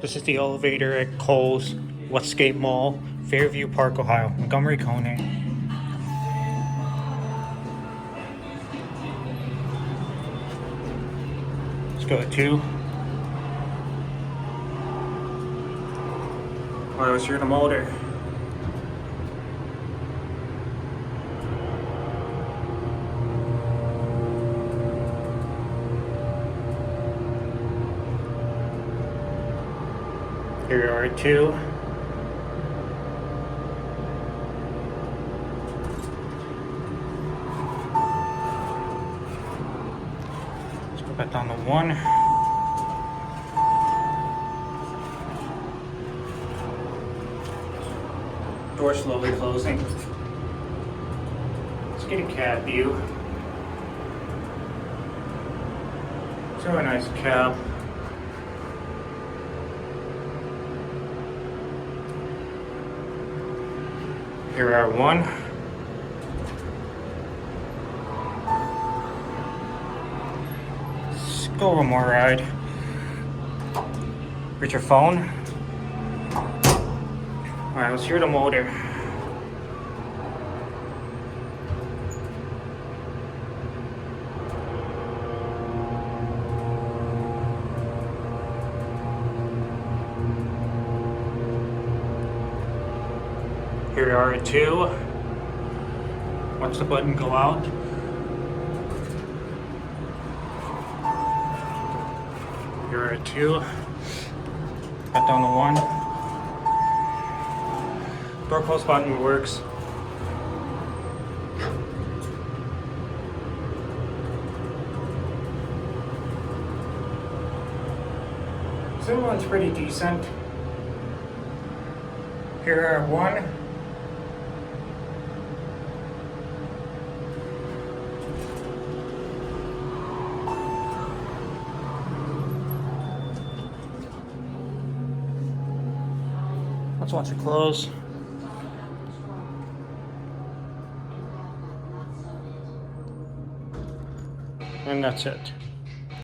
This is the elevator at Kohl's, Westgate Mall, Fairview Park, Ohio, Montgomery, KONE. Let's go to 2. Alright, let's hear the motor. Here are 2. Let's go back down to 1. Door slowly closing. Let's get a cab view. It's a really nice cab. Here are 1. Let's go one more ride. Here's your phone. Alright, let's hear the motor. Here are 2. Watch the button go out. Here are 2. Got down to 1. Door close button works. So this one's pretty decent. Here are 1. Let's watch it close. And that's it.